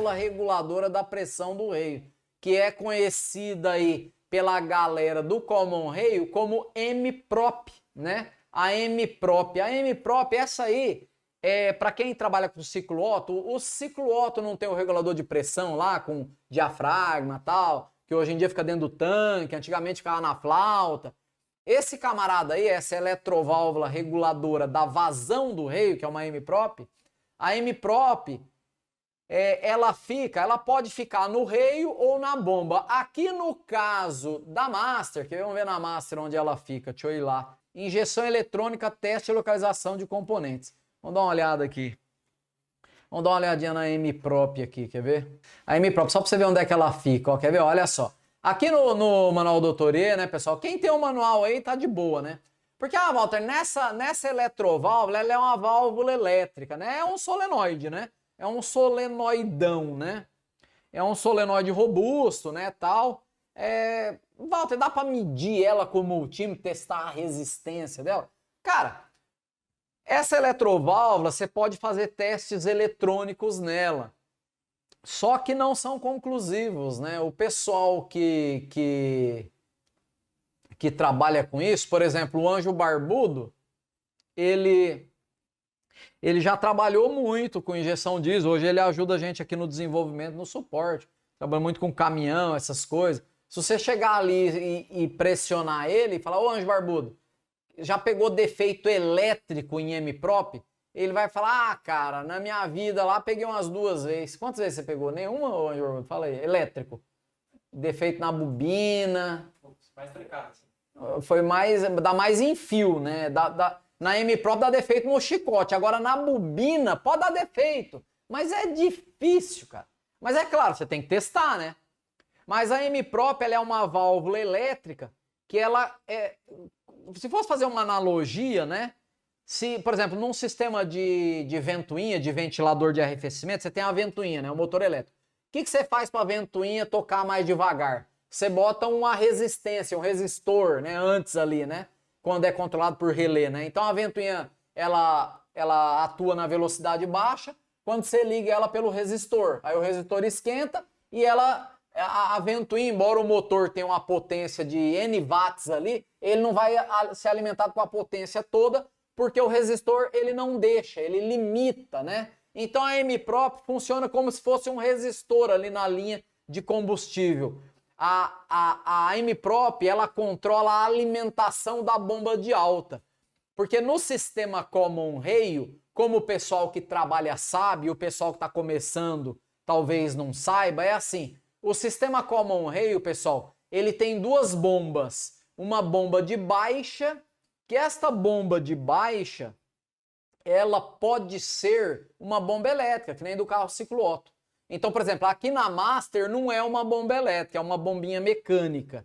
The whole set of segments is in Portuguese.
válvula reguladora da pressão do reio, que é conhecida aí pela galera do common rail como M-prop, né? A M-prop. A M-prop, essa aí, para quem trabalha com ciclo Otto, o ciclo Otto não tem o regulador de pressão lá com diafragma e tal, que hoje em dia fica dentro do tanque, antigamente ficava na flauta. Esse camarada aí, essa eletroválvula reguladora da vazão do reio, que é uma M-prop, a M-prop, ela pode ficar no reio ou na bomba. Aqui no caso da Master, que vamos ver na Master onde ela fica, deixa eu ir lá. Injeção eletrônica, teste e localização de componentes. Vamos dar uma olhada aqui. Vamos dar uma olhadinha na M-prop aqui, quer ver? A M-prop, só para você ver onde é que ela fica, ó, quer ver? Olha só. Aqui no manual do Dr. E, né, pessoal? Quem tem o manual aí tá de boa, né? Porque, Walter, nessa eletroválvula, ela é uma válvula elétrica, né? É um solenoide, né? É um solenoidão, né? É um solenoide robusto, né, tal. Walter, dá para medir ela com o multímetro, testar a resistência dela? Cara, essa eletroválvula, você pode fazer testes eletrônicos nela. Só que não são conclusivos, né? O pessoal que trabalha com isso, por exemplo, o Anjo Barbudo, ele já trabalhou muito com injeção diesel. Hoje ele ajuda a gente aqui no desenvolvimento, no suporte. Trabalha muito com caminhão, essas coisas. Se você chegar ali e pressionar ele e falar, ô Anjo Barbudo, já pegou defeito elétrico em M-prop? Ele vai falar, cara, na minha vida lá peguei umas 2 vezes. Quantas vezes você pegou? Nenhuma, ô Anjo Barbudo? Fala aí, elétrico. Defeito na bobina. Mais tricado, assim. Foi dá mais em fio, né? Na M-prop dá defeito no chicote. Agora na bobina pode dar defeito. Mas é difícil, cara. Mas é claro, você tem que testar, né? Mas a M-prop, ela é uma válvula elétrica que ela é... Se fosse fazer uma analogia, né? Se, por exemplo, num sistema de ventoinha, de ventilador de arrefecimento, você tem a ventoinha, né? O motor elétrico. O que você faz para a ventoinha tocar mais devagar? Você bota uma resistência, um resistor, né? Antes ali, né? Quando é controlado por relé, né? Então a ventoinha, ela atua na velocidade baixa, quando você liga ela pelo resistor. Aí o resistor esquenta e a ventoinha, embora o motor tenha uma potência de N watts ali, ele não vai ser alimentado com a potência toda, porque o resistor ele não deixa, ele limita, né? Então a M-prop funciona como se fosse um resistor ali na linha de combustível. A M-prop, ela controla a alimentação da bomba de alta. Porque no sistema common rail, como o pessoal que trabalha sabe, o pessoal que está começando talvez não saiba, é assim. O sistema common rail, pessoal, ele tem 2 bombas. Uma bomba de baixa, que esta bomba de baixa, ela pode ser uma bomba elétrica, que nem do carro ciclo Otto. Então, por exemplo, aqui na Master não é uma bomba elétrica, é uma bombinha mecânica.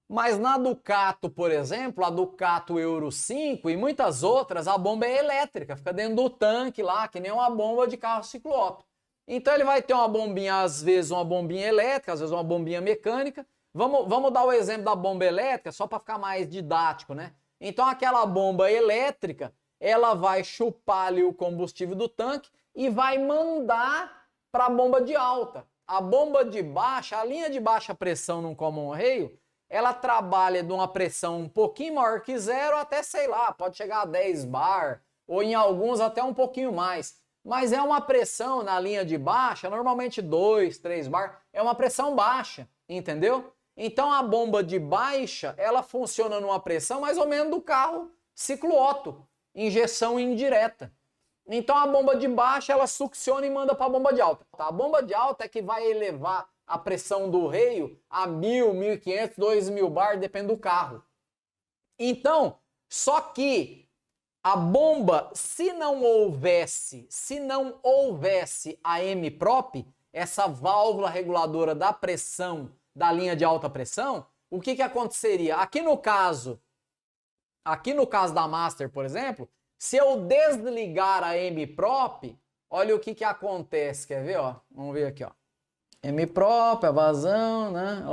Mas na Ducato, por exemplo, a Ducato Euro 5 e muitas outras, a bomba é elétrica, fica dentro do tanque lá, que nem uma bomba de carro ciclo Otto. Então ele vai ter uma bombinha, às vezes uma bombinha elétrica, às vezes uma bombinha mecânica. Vamos dar o exemplo da bomba elétrica, só para ficar mais didático, né? Então aquela bomba elétrica, ela vai chupar ali o combustível do tanque e vai mandar para a bomba de alta. A bomba de baixa, a linha de baixa pressão num common rail, ela trabalha de uma pressão um pouquinho maior que 0 até, sei lá, pode chegar a 10 bar, ou em alguns até um pouquinho mais. Mas é uma pressão na linha de baixa, normalmente 2, 3 bar, é uma pressão baixa, entendeu? Então a bomba de baixa, ela funciona numa pressão mais ou menos do carro ciclo Otto, injeção indireta. Então a bomba de baixa, ela succiona e manda para a bomba de alta. A bomba de alta é que vai elevar a pressão do reio a 1.000, 1.500, 2.000 bar, depende do carro. Então, só que a bomba, se não houvesse a M-prop, essa válvula reguladora da pressão da linha de alta pressão, o que aconteceria? Aqui no caso da Master, por exemplo, se eu desligar a M-prop, olha o que acontece, quer ver, ó? Vamos ver aqui, ó. M-prop, a vazão, né?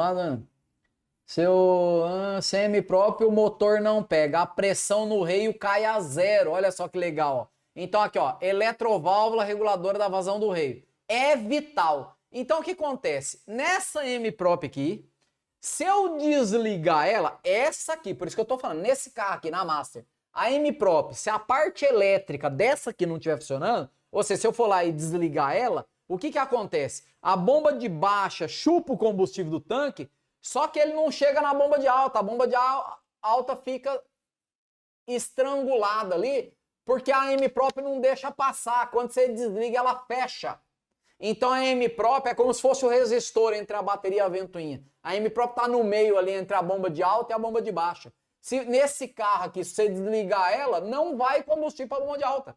Se M-prop o motor não pega, a pressão no reio cai a 0, olha só que legal, ó. Então aqui, ó, eletroválvula reguladora da vazão do reio. é vital. Então o que acontece? Nessa M-Prop aqui, se eu desligar ela, essa aqui, por isso que eu tô falando, nesse carro aqui, na Master, a M-Prop, se a parte elétrica dessa aqui não estiver funcionando, ou seja, se eu for lá e desligar ela, o que que acontece? A bomba de baixa chupa o combustível do tanque, só que ele não chega na bomba de alta. A bomba de alta fica estrangulada ali, porque a M-Prop não deixa passar. Quando você desliga, ela fecha. Então a M-Prop é como se fosse o resistor entre a bateria e a ventoinha. A M-Prop está no meio ali entre a bomba de alta e a bomba de baixa. Se nesse carro aqui, se você desligar ela, não vai combustível para a bomba de alta.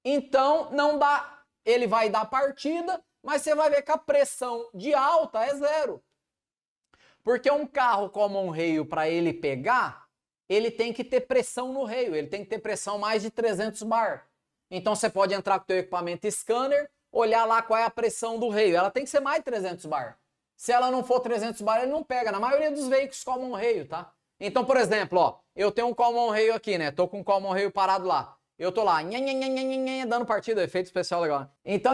Então não dá, ele vai dar partida, mas você vai ver que a pressão de alta é zero. Porque um carro common rail, para ele pegar, ele tem que ter pressão no rail, ele tem que ter pressão mais de 300 bar. Então você pode entrar com o teu equipamento scanner, olhar lá qual é a pressão do rail, ela tem que ser mais de 300 bar. Se ela não for 300 bar, ele não pega, na maioria dos veículos common rail, tá? Então, por exemplo, ó, eu tenho um common rail aqui, né? Tô com um common rail parado lá. Eu tô lá, dando partida, efeito especial legal, né? Então,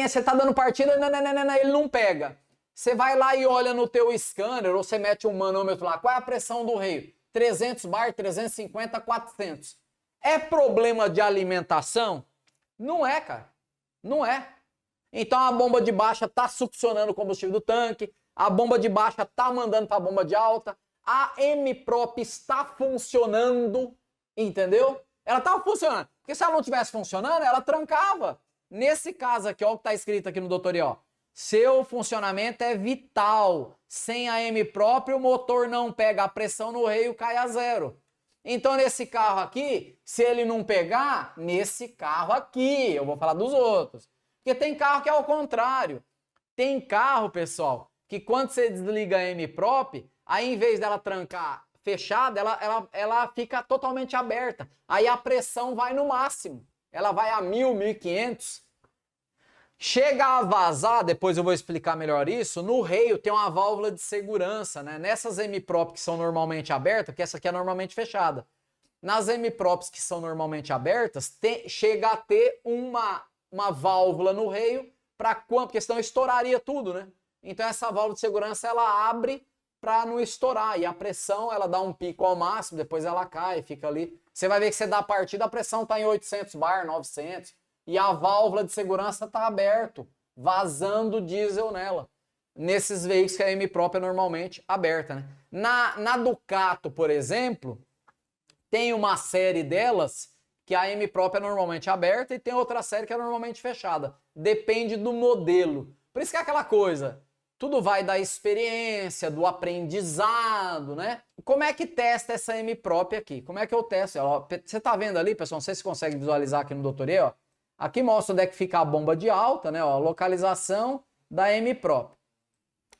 você tá dando partida, ele não pega. Você vai lá e olha no teu scanner, ou você mete um manômetro lá, qual é a pressão do rail? 300 bar, 350, 400. É problema de alimentação? Não é, cara. Não é. Então a bomba de baixa tá succionando o combustível do tanque, a bomba de baixa tá mandando para a bomba de alta, a M-Prop está funcionando, entendeu? Ela estava funcionando. Porque se ela não estivesse funcionando, ela trancava. Nesse caso aqui, ó, o que está escrito aqui no tutorial. Seu funcionamento é vital. Sem a M-Prop, o motor não pega a pressão no rail, cai a zero. Então, nesse carro aqui, se ele não pegar, nesse carro aqui, eu vou falar dos outros. Porque tem carro que é ao contrário. Tem carro, pessoal, que quando você desliga a M-Prop, aí em vez dela trancar fechada, ela fica totalmente aberta. Aí a pressão vai no máximo. Ela vai a 1000, 1500. Chega a vazar, depois eu vou explicar melhor isso, no rail tem uma válvula de segurança, né? Nessas M-Prop que são normalmente abertas, porque essa aqui é normalmente fechada. Nas M-Props que são normalmente abertas, chega a ter uma válvula no rail, porque senão estouraria tudo, né? Então essa válvula de segurança ela abre para não estourar, e a pressão ela dá um pico ao máximo, depois ela cai, fica ali. Você vai ver que você dá a partida, a pressão está em 800 bar, 900. E a válvula de segurança está aberta, vazando diesel nela. Nesses veículos que a M-Prop é normalmente aberta, né? Na Ducato, por exemplo, tem uma série delas que a M-Prop é normalmente aberta e tem outra série que é normalmente fechada. Depende do modelo. Por isso que é aquela coisa, tudo vai da experiência, do aprendizado, né? Como é que testa essa M-Prop aqui? Como é que eu testo ela? Você tá vendo ali, pessoal? Não sei se você consegue visualizar aqui no Doutorê, ó. Aqui mostra onde é que fica a bomba de alta, né? Ó, localização da M-Prop.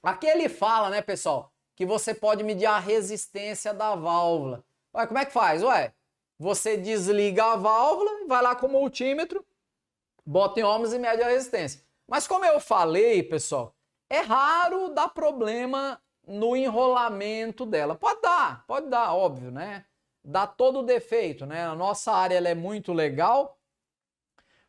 Aqui ele fala, né, pessoal, que você pode medir a resistência da válvula. Ué, como é que faz? Ué, você desliga a válvula, vai lá com o multímetro, bota em ohms e mede a resistência. Mas como eu falei, pessoal, é raro dar problema no enrolamento dela. Pode dar, óbvio, né? Dá todo o defeito, né? A nossa área ela é muito legal,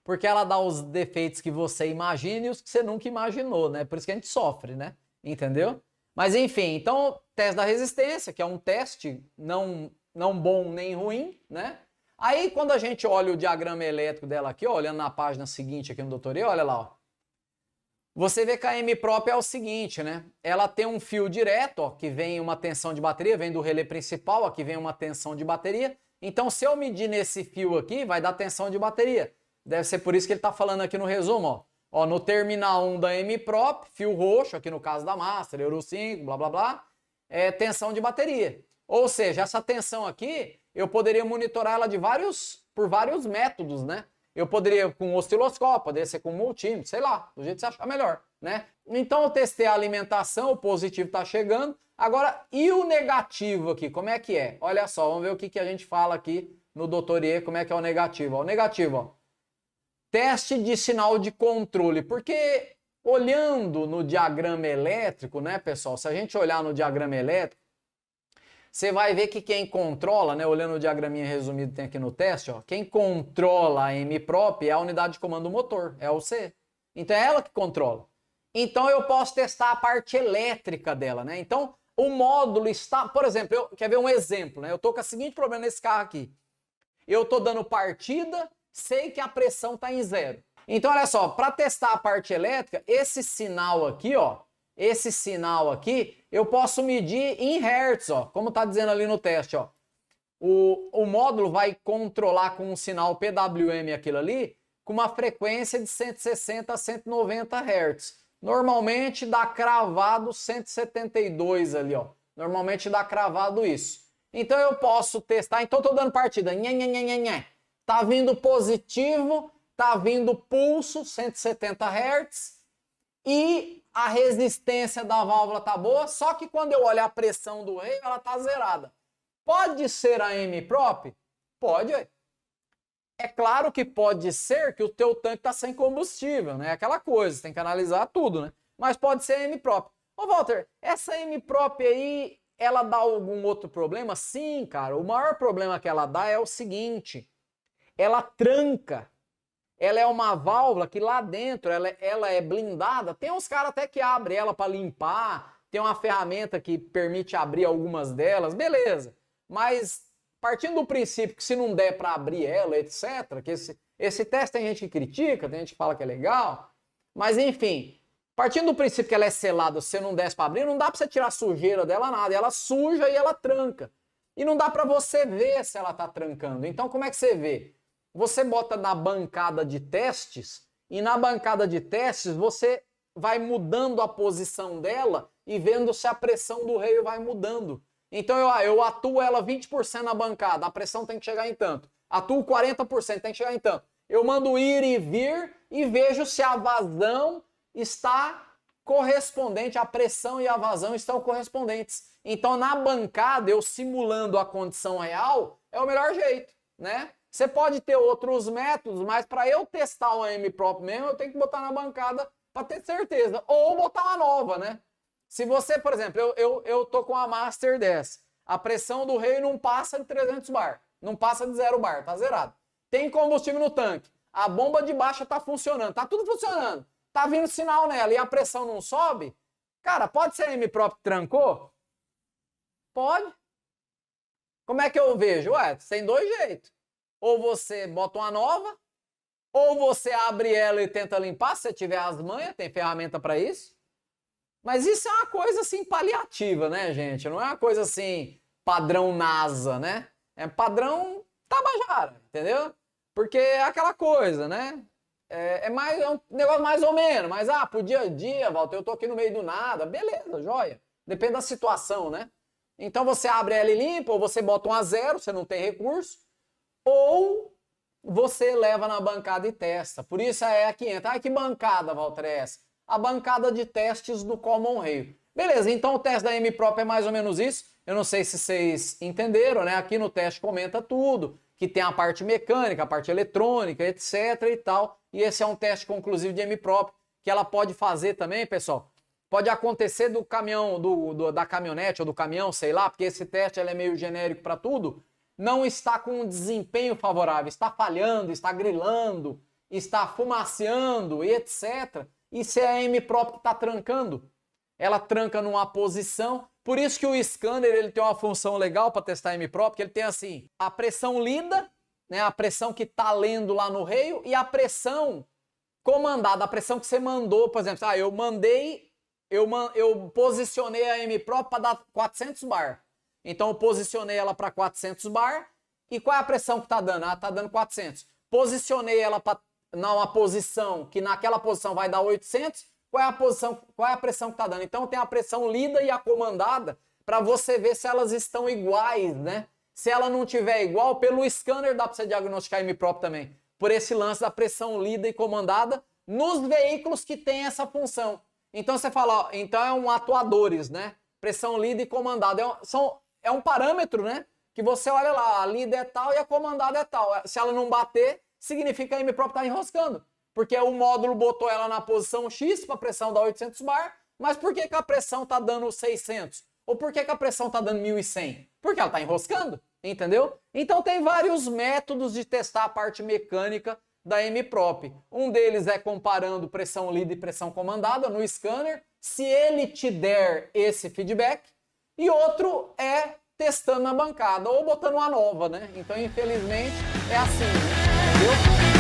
porque ela dá os defeitos que você imagina e os que você nunca imaginou, né? Por isso que a gente sofre, né? Entendeu? Mas enfim, então, teste da resistência, que é um teste não bom nem ruim, né? Aí, quando a gente olha o diagrama elétrico dela aqui, ó, olhando na página seguinte aqui no Doutorê, olha lá, ó. Você vê que a M-Prop é o seguinte, né? Ela tem um fio direto, ó, que vem uma tensão de bateria, vem do relé principal, aqui vem uma tensão de bateria. Então, se eu medir nesse fio aqui, vai dar tensão de bateria. Deve ser por isso que ele está falando aqui no resumo, ó. Ó, no terminal 1 da M-Prop, fio roxo, aqui no caso da Master, Euro 5, blá blá blá, é tensão de bateria. Ou seja, essa tensão aqui, eu poderia monitorar ela por vários métodos, né? Eu poderia com um osciloscópio, poderia ser com um multímetro, sei lá, do jeito que você achar melhor, né? Então eu testei a alimentação, o positivo está chegando. Agora, e o negativo aqui, como é que é? Olha só, vamos ver o que a gente fala aqui no Doutorê, como é que é o negativo. Ó, o negativo, ó. Teste de sinal de controle, porque olhando no diagrama elétrico, né, pessoal? Se a gente olhar no diagrama elétrico, você vai ver que quem controla, né, olhando o diagraminha resumido tem aqui no teste, ó, quem controla a M-Prop é a unidade de comando do motor, é o C. Então é ela que controla. Então eu posso testar a parte elétrica dela, né? Então o módulo está, por exemplo, quer ver um exemplo, né? Eu tô com o seguinte problema nesse carro aqui. Eu tô dando partida, sei que a pressão tá em 0. Então olha só, para testar a parte elétrica, esse sinal aqui, ó, esse sinal aqui, eu posso medir em hertz, ó, como tá dizendo ali no teste, ó. O módulo vai controlar com um sinal PWM aquilo ali, com uma frequência de 160 a 190 Hz. Normalmente dá cravado 172 ali, ó. Normalmente dá cravado isso. Então eu posso testar, então estou dando partida. Tá vindo positivo, tá vindo pulso 170 Hz e a resistência da válvula tá boa, só que quando eu olho a pressão do reio, ela tá zerada. Pode ser a M-Prop? Pode. É claro que pode ser que o teu tanque está sem combustível, né? Aquela coisa, você tem que analisar tudo, né? Mas pode ser a M-Prop. Ô, Walter, essa M-Prop aí, ela dá algum outro problema? Sim, cara. O maior problema que ela dá é o seguinte. Ela tranca. Ela é uma válvula que lá dentro, ela é blindada. Tem uns caras até que abrem ela para limpar. Tem uma ferramenta que permite abrir algumas delas. Beleza. Mas partindo do princípio que se não der para abrir ela, etc., que esse teste tem gente que critica, tem gente que fala que é legal, mas enfim, partindo do princípio que ela é selada, se você não desse para abrir, não dá para você tirar a sujeira dela nada, ela suja e ela tranca. E não dá para você ver se ela está trancando. Então como é que você vê? Você bota na bancada de testes e na bancada de testes você vai mudando a posição dela e vendo se a pressão do reio vai mudando. Então eu atuo ela 20% na bancada, a pressão tem que chegar em tanto. Atuo 40%, tem que chegar em tanto. Eu mando ir e vir e vejo se a vazão está correspondente, a pressão e a vazão estão correspondentes. Então na bancada, eu simulando a condição real, é o melhor jeito, né? Você pode ter outros métodos, mas para eu testar o M-Prop mesmo, eu tenho que botar na bancada para ter certeza. Ou botar uma nova, né? Se você, por exemplo, eu tô com a Master 10, a pressão do reio não passa de 300 bar, não passa de 0 bar, tá zerado. Tem combustível no tanque, a bomba de baixa tá funcionando, tá tudo funcionando, tá vindo sinal nela e a pressão não sobe, cara, pode ser a M-Prop que trancou? Pode. Como é que eu vejo? Ué, tem dois jeitos. Ou você bota uma nova, ou você abre ela e tenta limpar, se você tiver as manhas, tem ferramenta para isso. Mas isso é uma coisa assim paliativa, né, gente? Não é uma coisa assim padrão NASA, né? É padrão Tabajara, entendeu? Porque é aquela coisa, né? É um negócio mais ou menos. Mas, pro dia a dia, Walter, eu tô aqui no meio do nada. Beleza, joia. Depende da situação, né? Então você abre ela e limpa, ou você bota um a 0, você não tem recurso. Ou você leva na bancada e testa. Por isso é a 500. Que bancada, Walter, é essa? A bancada de testes do Common Rail. Beleza, então o teste da M-Prop é mais ou menos isso. Eu não sei se vocês entenderam, né? Aqui no teste comenta tudo, que tem a parte mecânica, a parte eletrônica, etc e tal. E esse é um teste conclusivo de M-Prop, que ela pode fazer também, pessoal. Pode acontecer do caminhão, da caminhonete ou do caminhão, sei lá, porque esse teste é meio genérico para tudo. Não está com um desempenho favorável, está falhando, está grilando, está fumaceando, etc. Isso é a M-Prop que está trancando. Ela tranca numa posição. Por isso que o scanner ele tem uma função legal para testar a M-Prop, porque ele tem assim, a pressão lida, né, a pressão que está lendo lá no reio, e a pressão comandada, a pressão que você mandou, por exemplo, eu posicionei a M-Prop para dar 400 bar. Então eu posicionei ela para 400 bar, e qual é a pressão que está dando? Ela está dando 400. Posicionei ela para numa posição que naquela posição vai dar 800, qual é a pressão que está dando? Então tem a pressão lida e a comandada para você ver se elas estão iguais, né? Se ela não tiver igual, pelo scanner dá para você diagnosticar a M-Prop também. Por esse lance da pressão lida e comandada nos veículos que tem essa função. Então você fala, ó, então é um atuadores, né? Pressão lida e comandada. É um parâmetro, né? Que você olha lá, a lida é tal e a comandada é tal. Se ela não bater, significa que a M-Prop está enroscando. Porque o módulo botou ela na posição X para a pressão dar 800 bar, mas por que a pressão está dando 600? Ou por que a pressão está dando 1.100? Porque ela está enroscando, entendeu? Então tem vários métodos de testar a parte mecânica da MProp. Um deles é comparando pressão lida e pressão comandada no scanner, se ele te der esse feedback, e outro é testando na bancada ou botando uma nova, né? Então, infelizmente, é assim, né? Entendeu?